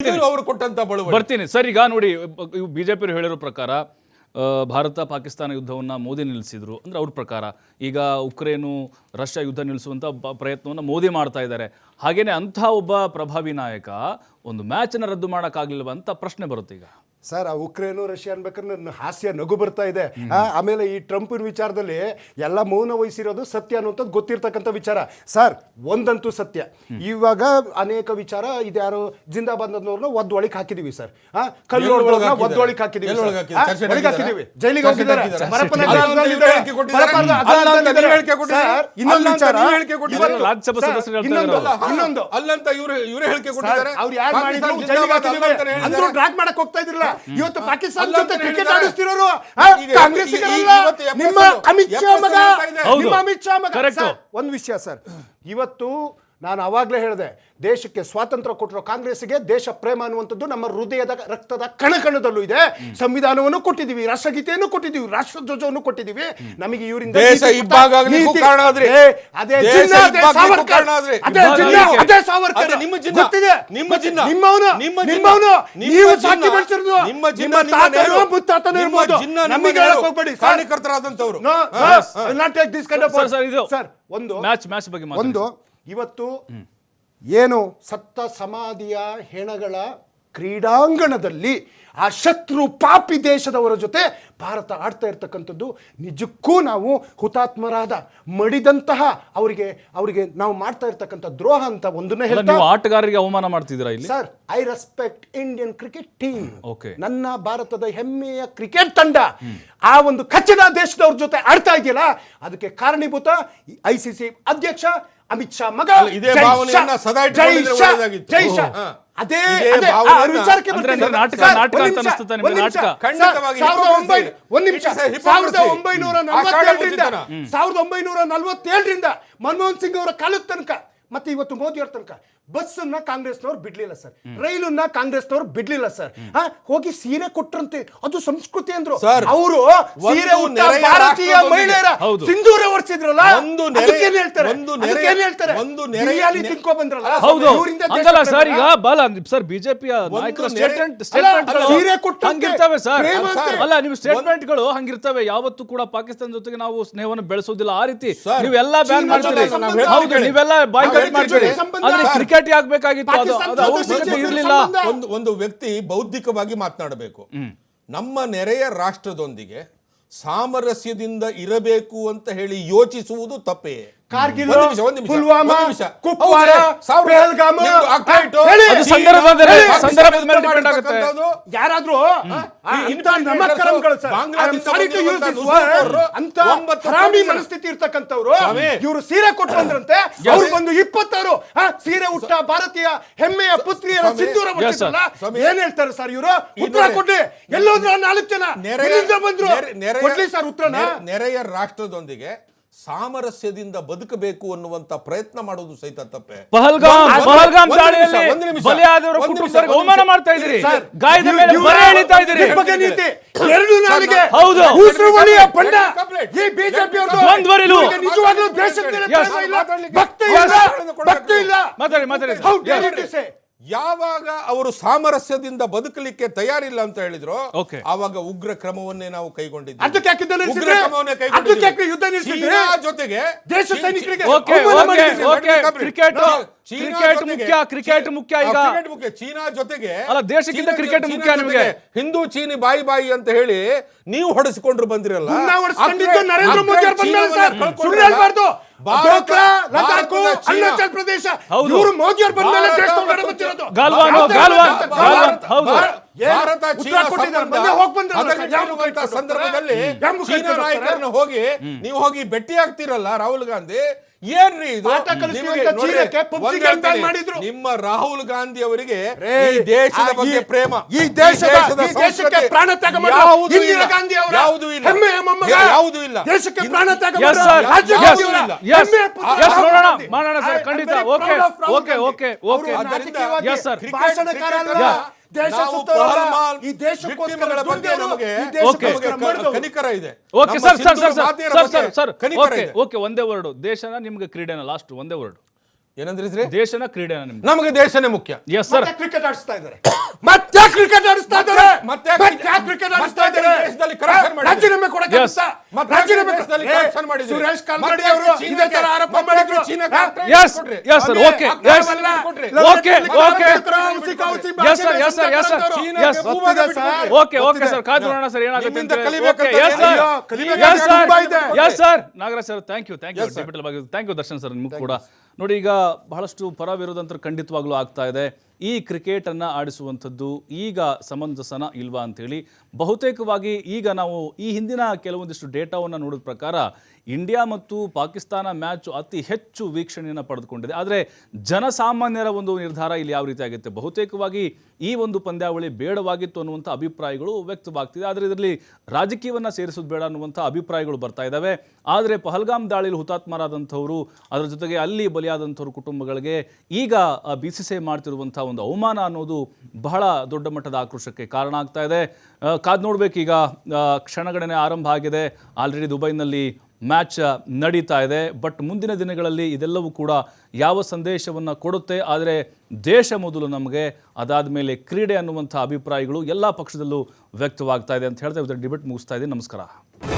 ಅವರು ಕೊಟ್ಟಂತ ಬಳುವಳಿ. ಬರ್ತೀನಿ ಸರ್. ಈಗ ನೋಡಿ, ಬಿಜೆಪಿ ಹೇಳಿರೋ ಪ್ರಕಾರ ಭಾರತ ಪಾಕಿಸ್ತಾನ ಯುದ್ಧವನ್ನು ಮೋದಿ ನಿಲ್ಲಿಸಿದ್ರು ಅಂದ್ರೆ ಅವ್ರ ಪ್ರಕಾರ ಈಗ ಉಕ್ರೇನು ರಷ್ಯಾ ಯುದ್ಧ ನಿಲ್ಲಿಸುವಂಥ ಪ್ರಯತ್ನವನ್ನು ಮೋದಿ ಮಾಡ್ತಾ ಇದ್ದಾರೆ. ಹಾಗೇನೆ ಅಂಥ ಒಬ್ಬ ಪ್ರಭಾವಿ ನಾಯಕ ಒಂದು ಮ್ಯಾಚನ್ನು ರದ್ದು ಮಾಡೋಕ್ಕಾಗಲಿಲ್ವ ಅಂತ ಪ್ರಶ್ನೆ ಬರುತ್ತೆ ಈಗ. ಸರ್, ಆ ಉಕ್ರೇನು ರಷ್ಯಾ ಅನ್ಬೇಕಾದ್ರೆ ನನ್ನ ಹಾಸ್ಯ ನಗು ಬರ್ತಾ ಇದೆ. ಆಮೇಲೆ ಈ ಟ್ರಂಪಿನ ವಿಚಾರದಲ್ಲಿ ಎಲ್ಲ ಮೌನ ವಹಿಸಿರೋದು ಸತ್ಯ ಅನ್ನುವಂಥದ್ದು ಗೊತ್ತಿರ್ತಕ್ಕಂಥ ವಿಚಾರ. ಸರ್, ಒಂದಂತೂ ಸತ್ಯ, ಇವಾಗ ಅನೇಕ ವಿಚಾರ ಇದ್ಯಾರು ಜಿಂದಾಬಾದ್ ಅನ್ನೋರ್ನ ಒದ್ದೊಳಗೆ ಹಾಕಿದೀವಿ ಸರ್. ಕಲ್ಲೊಳಗೆ ಒದ್ದೊಳಗೆ ಹಾಕಿದೀವಿ, ಜೈಲಿಗೆ ಹೋಗಿದ್ದಾರೆ. ಇನ್ನೊಂದು ಅಲ್ಲಂತ ಇವರು ಹೇಳಿಕೆ ಕೊಟ್ಟಿದ್ದಾರೆ. ಅವ್ರು ಯಾರು ಮಾಡಿದ್ರು ಅಂದ್ರೂ ಡ್ರಾಗ್ ಮಾಡಕ್ ಹೋಗ್ತಾ ಇದ್ರಲ್ಲ. ಇವತ್ತು ಪಾಕಿಸ್ತಾನ ಜೊತೆ ಕ್ರಿಕೆಟ್ ಆಡಿಸ್ತಿರೋರು ಕಾಂಗ್ರೆಸ್ಸಿಗರಲ್ಲ, ನಿಮ್ಮ ಅಮಿತ್ ಶಾ ಮಗ, ನಿಮ್ಮ ಅಮಿತ್ ಶಾ ಮಗ. ಒಂದು ವಿಷಯ ಸರ್, ಇವತ್ತು ನಾನು ಆವಾಗಲೇ ಹೇಳಿದೆ, ದೇಶಕ್ಕೆ ಸ್ವಾತಂತ್ರ್ಯ ಕೊಟ್ಟಿರೋ ಕಾಂಗ್ರೆಸ್ಗೆ ದೇಶ ಪ್ರೇಮ ಅನ್ನುವಂಥದ್ದು ನಮ್ಮ ಹೃದಯದ ರಕ್ತದ ಕಣಕಣದಲ್ಲೂ ಇದೆ. ಸಂವಿಧಾನವನ್ನು ಕೊಟ್ಟಿದ್ದೀವಿ, ರಾಷ್ಟ್ರಗೀತೆಯನ್ನು ಕೊಟ್ಟಿದ್ದೀವಿ, ರಾಷ್ಟ್ರಧ್ವಜವನ್ನು ಕೊಟ್ಟಿದ್ದೀವಿ. ನಮಗೆ ಇವರಿಂದ ಒಂದು ಇವತ್ತು ಏನು ಸತ್ತ ಸಮಾಧಿಯ ಹೆಣಗಳ ಕ್ರೀಡಾಂಗಣದಲ್ಲಿ ಆ ಶತ್ರು ಪಾಪಿ ದೇಶದವರ ಜೊತೆ ಭಾರತ ಆಡ್ತಾ ಇರ್ತಕ್ಕಂಥದ್ದು ನಿಜಕ್ಕೂ ನಾವು ಹುತಾತ್ಮರಾದ ಮಡಿದಂತಹ ಅವರಿಗೆ ನಾವು ಮಾಡ್ತಾ ಇರ್ತಕ್ಕಂಥ ದ್ರೋಹ ಅಂತ ಒಂದನ್ನೇ ಹೇಳ್ತಾ. ಆಟಗಾರರಿಗೆ ಅವಮಾನ ಮಾಡ್ತಿದ್ದೀರಾ ಇಲ್ಲಿ sir? I respect Indian cricket team. ನನ್ನ ಭಾರತದ ಹೆಮ್ಮೆಯ ಕ್ರಿಕೆಟ್ ತಂಡ ಆ ಒಂದು ಕಚ್ಚಡ ದೇಶದವ್ರ ಜೊತೆ ಆಡ್ತಾ ಇದೆಯಲ್ಲ, ಅದಕ್ಕೆ ಕಾರಣೀಭೂತ ICC ಅಧ್ಯಕ್ಷ ಅಮಿತ್ ಶಾ ಮಗ. ಇದೇ ಭಾವನೆಯನ್ನ ಸದಾ ಇಟ್ಕೊಂಡಿದ್ರೆ ಒಳ್ಳೆಯದಾಗಿತ್ತು. ಜೈ ಶಾ. ಅದೇ ವಿಚಾರಕ್ಕೆ ಬರ್ತೀನಿ. 1947ರಿಂದ ಮನಮೋಹನ್ ಸಿಂಗ್ ಅವರ ಕಾಲದ ತನಕ ಮತ್ತೆ ಇವತ್ತು ಮೋದಿ ಅವ್ರ ತನಕ ಬಸ್ಸನ್ನ ಕಾಂಗ್ರೆಸ್ನವ್ರು ಬಿಡ್ಲಿಲ್ಲ ಸರ್, ರೈಲನ್ನ ಕಾಂಗ್ರೆಸ್ನವ್ರು ಬಿಡ್ಲಿಲ್ಲ ಸರ್. ಹೋಗಿ ಸೀರೆ ಕೊಟ್ರಂತೆ, ಅದು ಸಂಸ್ಕೃತಿ ಅಂದ್ರು. ಅವರು ಸೀರೆ ಭಾರತೀಯ ಮಹಿಳೆಯರ ಸಿಂಧೂರ ಹೊರಿಸಿದ್ರಲ್ಲ, ಅದಕ್ಕೇನ್ ಹೇಳ್ತಾರೆ? ತಿನ್ಕೊ ಬಂದ್ರಲ್ಲ. ಸರ್ ಈಗ ಬಾಲ ಸರ್, ಬಿಜೆಪಿಯ ನಾಯಕರ ಸೀರೆ ಕೊಟ್ಟಂಗಿರ್ತವೆ ಸರ್. ಅಲ್ಲ, ನಿಮ್ಮ ಸ್ಟೇಟ್ಮೆಂಟ್ಗಳು ಹಂಗಿರ್ತವೆ. ಯಾವತ್ತೂ ಕೂಡ ಪಾಕಿಸ್ತಾನ ಜೊತೆಗೆ ನಾವು ಸ್ನೇಹವನ್ನು ಬೆಳೆಸೋದಿಲ್ಲ ಆ ರೀತಿ ನೀವೆಲ್ಲ ಬ್ಯಾನ್ ಮಾಡ್ತೀರಿ. ಹೌದು, ನೀವೆಲ್ಲ ಬಾಯ್ಕಾಟ್ ಮಾಡ್ತೀರಿ. ಕ್ರಿಕೆಟ್ ಒಂದು ವ್ಯಕ್ತಿ ಬೌದ್ಧಿಕವಾಗಿ ಮಾತನಾಡಬೇಕು. ನಮ್ಮ ನೆರೆಯ ರಾಷ್ಟ್ರದೊಂದಿಗೆ ಸಾಮರಸ್ಯದಿಂದ ಇರಬೇಕು ಅಂತ ಹೇಳಿ ಯೋಚಿಸುವುದು ತಪ್ಪೇ. ಕಾರ್ಗಿಲ್, ಪುಲ್ವಾಮಾ, ಕುಪ್ವಾರ, ಪಹಲ್ಗಾಮ್ ಯಾರಾದ್ರೂ ಮನಸ್ಥಿತಿ ಇರ್ತಕ್ಕಂಥವ್ರು ಇವರು ಸೀರೆ ಕೊಟ್ಟು ಬಂದ್ರಂತೆ. ಅವ್ರು ಬಂದು 26 ಸೀರೆ ಉಟ್ಟ ಭಾರತೀಯ ಹೆಮ್ಮೆಯ ಪುತ್ರಿಯರ ಸಿಂಧೂರ ಹೊರಿಸಿದ್ರಲ್ಲ, ಏನ್ ಹೇಳ್ತಾರೆ ಸರ್ ಇವರು? ಉತ್ತರ ಕೊಡ್ಲಿ. ಎಲ್ಲೋದ್ರು 4 ಜನ ಬಂದ್ರು, ಕೊಡ್ಲಿ ಸರ್ ಉತ್ತರನ. ನೆರೆಯ ರಾಷ್ಟ್ರದೊಂದಿಗೆ ಸಾಮರಸ್ಯದಿಂದ ಬದುಕಬೇಕು ಅನ್ನುವಂತ ಪ್ರಯತ್ನ ಮಾಡೋದು ಸಹಿತ ತಪ್ಪೆ. ಪಹಲ್ಗಾಮ್ ದಾಳಿಯಲ್ಲಿ ಬಲಿಯಾದವರ ಕುಟುಂಬದವರಿಗೆ ಅವಮಾನ ಮಾಡ್ತಾ ಇದ್ದೀರಿ, ಗಾಯದ ಮೇಲೆ ಬರೆ ಎಳಿತಾ ಇದ್ದೀರಿ. ಎರಡು ನಾಲಿಗೆ ಉಸುರುವಳಿಯ ಬಂಡ ಈ ಬಿಜೆಪಿ ಅವರು ನಿಜವಾಗ್ಲೂ ದೇಶದ ಮೇಲೆ ಭಕ್ತಿ ಇಲ್ಲ. ಯಾವಾಗ ಅವರು ಸಾಮರಸ್ಯದಿಂದ ಬದುಕಲಿಕ್ಕೆ ತಯಾರಿಲ್ಲ ಅಂತ ಹೇಳಿದ್ರು, ಆವಾಗ ಉಗ್ರ ಕ್ರಮವನ್ನೇ ನಾವು ಕೈಗೊಂಡಿದ್ವಿ. ಜೊತೆಗೆ ದೇಶ ಸೈನಿಕರಿಗೆ ಕ್ರಿಕೆಟ್ ಮುಖ್ಯ ಈಗ. ಚೀನಾ ಜೊತೆಗೆ ಅಲ್ಲ, ದೇಶಕ್ಕಿಂತ ಕ್ರಿಕೆಟ್ ಮುಖ್ಯ ನಿಮಗೆ. ಹಿಂದೂ ಚೀನಿ ಬಾಯಿ ಅಂತ ಹೇಳಿ ನೀವು ಹೊಡೆಸಿಕೊಂಡ್ರು ಬಂದಿರಲ್ಲ. ನರೇಂದ್ರ ಮೋದಿ ಅರುಣಾಚಲ್ ಪ್ರದೇಶ ಇವರು ಮೋದಿ ಅವರು ಬಂದ ಮೇಲೆ ಭಾರತ ಚೀನಾ ಸಂದರ್ಭದಲ್ಲಿ ಚೀನಾ ನಾಯಕರನ್ನ ಹೋಗಿ ನೀವು ಹೋಗಿ ಭೇಟಿ ಆಗ್ತಿರಲ್ಲ ರಾಹುಲ್ ಗಾಂಧಿ. ಏನ್ರಿ ಇದು? ನಿಮ್ಮ ರಾಹುಲ್ ಗಾಂಧಿ ಅವರಿಗೆ ಈ ದೇಶದ ಬಗ್ಗೆ ಪ್ರೇಮ, ಈ ದೇಶಕ್ಕೆ ಪ್ರಾಣ ತ್ಯಾಗ ಇಂದಿರಾ ಗಾಂಧಿ ಅವರ ಹೆಮ್ಮೆಯ ಮೊಮ್ಮಗ, ಯಾವುದೂ ಇಲ್ಲ. ದೇಶಕ್ಕೆ ಪ್ರಾಣ ತ್ಯಾಗ ಭಾಷಣಕಾರ ದೇಶ ಈ ದೇಶಕ್ಕೋಸ್ಕರ ಕನಿಕರ ಇದೆ. ಒಂದೇ ವರ್ಡ್ ದೇಶನ ನಿಮ್ಗೆ ಕ್ರೀಡೆನ ಲಾಸ್ಟ್ ಒಂದೇ ವರ್ಡ್ ಏನಂದ್ರಿ ಶ್ರೀ? ದೇಶನ ಕ್ರೀಡೆನ ನಿಮ್ಗೆ? ನಮಗೆ ದೇಶನೇ ಮುಖ್ಯ. Yes sir. ಕ್ರಿಕೆಟ್ ಆಡಿಸ್ತಾ ಇದ್ದಾರೆ, ಮತ್ತೆ ಕ್ರಿಕೆಟ್ ಆಡಿಸ್ತಾ ಇದ್ದಾರೆ, ಮತ್ತೆ ಕ್ರಿಕೆಟ್ ಆಡಿಸ್ತಾ ಇದ್ದಾರೆ. ದೇಶದಲ್ಲಿ corruption ಮಾಡಿದ್ರು. ರಾಜೀನಾಮೆ ಕೊಡಕ್ಕೆ Yes. ಮತ್ತೆ ರಾಜೀನಾಮೆ ದೇಶದಲ್ಲಿ corruption ಮಾಡಿದ್ರು. ಸುರೇಶ್ ಕಾಲ್ಮಡಿ ಮತ್ತೆ ಅವರು ಚೀನಾಕ್ಕೆ- ಇದೇ ತರ ಆರೋಪ ಮತ್ತೆ ಮಾಡಿದ್ರು. ಚೀನಾ ಹಾ? contract Yes. ಕೊಟ್ರಿ. Yes sir. ಆಮೇಲೆ Okay. ಅಕ್ರಮ Yes. ಎಲ್ಲ ಕೊಟ್ರಿ. Okay. Okay. Yes sir. Yes sir. Yes sir. ಚೀನಾಕ್ಕೆ Yes. ಭೂಭಾಗ ಬಿಟ್ಕೊಟ್ರಿ. ಓಕೆ ಓಕೆ ಸರ್, ಕಾದು ನೋಡೋಣ ಸರ್ ಏನಾಗುತ್ತೆ ನಿಮ್ಮಿಂದ ಅಂತ. ಕಲಿಬೇಕಂತ Okay, yes sir. ಅಯ್ಯೋ, ಕಲಿಬೇಕಾದ Yes sir. ತುಂಬಾ ಇದೆ. Yes sir. Nagaraj sir thank you Yes, sir. Thank you Darshan sir ನಿಮಗೂ ಕೂಡ. ನೋಡಿ, ಈಗ ಬಹಳಷ್ಟು ಪರ ವಿರೋಧಾಂತರ ಖಂಡಿತವಾಗ್ಲೂ ಆಗ್ತಾ ಇದೆ. ಈ ಕ್ರಿಕೆಟನ್ನು ಆಡಿಸುವಂಥದ್ದು ಈಗ ಸಮಂಜಸನ ಇಲ್ವಾ ಅಂತೇಳಿ ಬಹುತೇಕವಾಗಿ ಈಗ ನಾವು ಈ ಹಿಂದಿನ ಕೆಲವೊಂದಿಷ್ಟು ಡೇಟಾವನ್ನು ನೋಡಿದ ಪ್ರಕಾರ ಇಂಡಿಯಾ ಮತ್ತು ಪಾಕಿಸ್ತಾನ ಮ್ಯಾಚ್ ಅತಿ ಹೆಚ್ಚು ವೀಕ್ಷಣೆಯನ್ನು ಪಡೆದುಕೊಂಡಿದೆ. ಆದರೆ ಜನಸಾಮಾನ್ಯರ ಒಂದು ನಿರ್ಧಾರ ಇಲ್ಲಿ ಯಾವ ರೀತಿ ಆಗುತ್ತೆ, ಬಹುತೇಕವಾಗಿ ಈ ಒಂದು ಪಂದ್ಯಾವಳಿ ಬೇಡವಾಗಿತ್ತು ಅನ್ನುವಂಥ ಅಭಿಪ್ರಾಯಗಳು ವ್ಯಕ್ತವಾಗ್ತಿದೆ. ಆದರೆ ಇದರಲ್ಲಿ ರಾಜಕೀಯವನ್ನು ಸೇರಿಸೋದು ಬೇಡ ಅನ್ನುವಂಥ ಅಭಿಪ್ರಾಯಗಳು ಬರ್ತಾ ಇದ್ದಾವೆ. ಆದರೆ ಪಹಲ್ಗಾಮ್ ದಾಳಿಯಲ್ಲಿ ಹುತಾತ್ಮರಾದಂಥವರು, ಅದರ ಜೊತೆಗೆ ಅಲ್ಲಿ ಬಲಿಯಾದಂಥವ್ರ ಕುಟುಂಬಗಳಿಗೆ ಈಗ BCCI ಮಾಡ್ತಿರುವಂಥ ಒಂದು ಅವಮಾನ ಅನ್ನೋದು ಬಹಳ ದೊಡ್ಡ ಮಟ್ಟದ ಆಕ್ರೋಶಕ್ಕೆ ಕಾರಣ ಆಗ್ತಾ ಇದೆ. ಕಾದು ನೋಡ್ಬೇಕೀಗ, ಕ್ಷಣಗಣನೆ ಆರಂಭ ಆಗಿದೆ. ಆಲ್ರೆಡಿ ದುಬೈನಲ್ಲಿ ಮ್ಯಾಚ್ ನಡೀತಾ ಇದೆ. ಬಟ್ ಮುಂದಿನ ದಿನಗಳಲ್ಲಿ ಇದೆಲ್ಲವೂ ಕೂಡ ಯಾವ ಸಂದೇಶವನ್ನು ಕೊಡುತ್ತೆ, ಆದರೆ ದೇಶ ಮೊದಲು ನಮಗೆ, ಅದಾದ ಮೇಲೆ ಕ್ರೀಡೆ ಅನ್ನುವಂಥ ಅಭಿಪ್ರಾಯಗಳು ಎಲ್ಲ ಪಕ್ಷದಲ್ಲೂ ವ್ಯಕ್ತವಾಗ್ತಾ ಇದೆ ಅಂತ ಹೇಳ್ತಾ ಡಿಬೇಟ್ ಮುಗಿಸ್ತಾ ಇದ್ದೀನಿ. ನಮಸ್ಕಾರ.